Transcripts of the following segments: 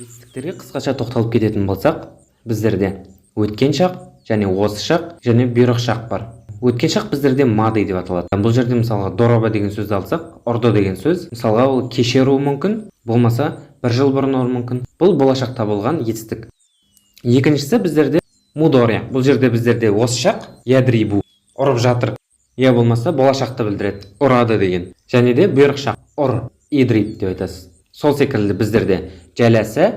Жетістіктерге қысқаша тоқталып кететін болсақ, біздерде өткен шақ және осы шақ және бұйрық шақ бар. Өткен шақ біздерде мады деп аталады. Бұл жерде мысалға дороба деген сөзді алсақ, ұрды деген сөз, мысалға ол кешеруі мүмкін, болмаса бір жыл бұрын болуы мүмкін. Бұл болашақта болған жетістік. Екіншісі біздерде мудори. Бұл жерде біздерде осы шақ ядрибу, ұрып жатыр. Я болмаса болашақты білдіреді, ұрады деген. Және де бұйрық шақ, ұр, идриб деп айтасыз. Сол секілді біздерде жәләсә,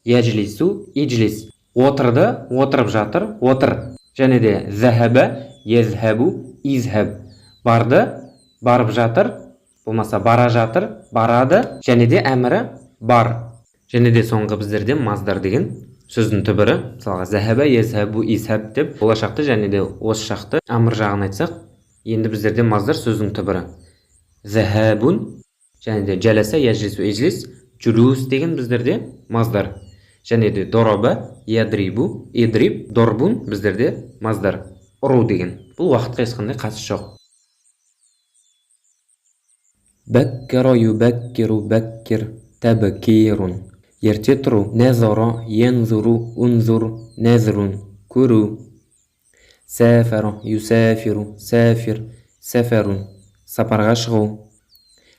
яжлису, иджлис. Отырды, отырып жатыр, отыр. Және де зәһәбә, езһәбу, изһәб. Барды, барып жатыр, болмаса бара жатыр, барады. Және де әмірі бар. Және де соңғы біздерде маздар деген сөздің түбірі, мысалға зәһәбә, езһәбу, изһәб деп болашақты және де осы шақты әмір жағын айтсақ, енді біздерде маздар сөздің түбірі. Зәһәбун және де жәләсә, яжлису, иджлис, жүлус деген біздерде маздар. Және де дороба, ядрибу, идриб, дорбун біздерде маздар. Ұру деген. Бұл уақытқа ешқандай қатысы жоқ. Бәккәра юбәккеру бәккер тәбкирун. Ерте тұру. Нәзара, янзуру, унзур, нәзрун. Көру. Сәфәра, юсәфиру, сәфир, сәфәрун. Сапарға шығу.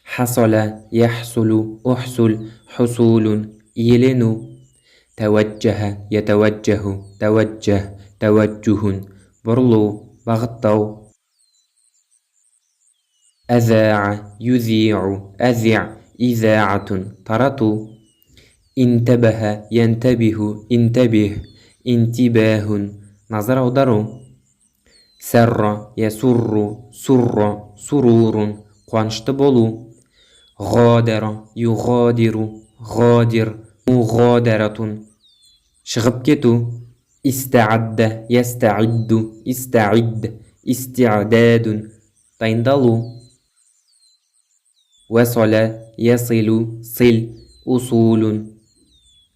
Хасала, яхсулу, ухсул, хусулун. Иелену. Тәуәджәһә, ятәуәджәһу, тәуәджәһ, тәуәджүһун. Бұрылу, бағыттау. Әзәә, юзиу, әзиъ, изаатун. Тарату. Интәбәһә, янтәбиху, интәбих, интибәһун. Назар аудару. Сәрра, ясурру, сурра, сурурун. Қуанышты болу. Ғадара, юғадиру, ғадир, муғадаратун. Шығып кету. Истәадда, ястәидду, истәид, истиададун. Дайындалу. Васала, ясилу, сил, усулун.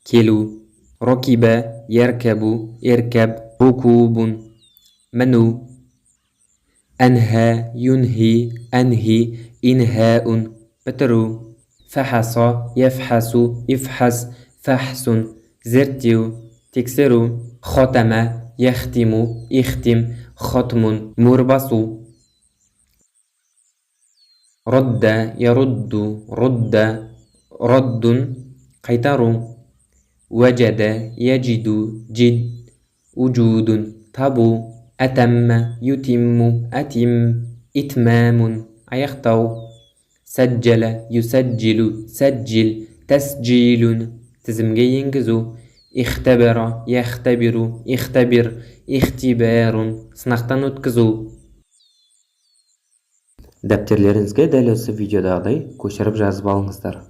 Келу. Рокиба, яркабу, иркаб, рукубун. Мәну. Әнһә, юнһи, әнһи, инһәун. Бітіру. Фәхаса, яфхасу, ифхас, фәхсун. Зерттеу, тексеру. Хотама, яхтиму, ихтим, хотмун. Мурбасу. Родда, ярудду, родда, роддун. Қайтару. Вәжәдә, яджиду, джид, уджудун. Табу. Әтәммә, ютимму, әтим, итмәмун. Аяқтау. Сәджәлә, юсәджилу, сәджил, тәсджилун. Тізімге енгізу. Ихтәбәра, яхтәбиру, ихтәбир, ихтибәрун. Сынақтан өткізу. Дәптерлеріңізге дәл осы видеодағыдай көшіріп жазып алыңыздар.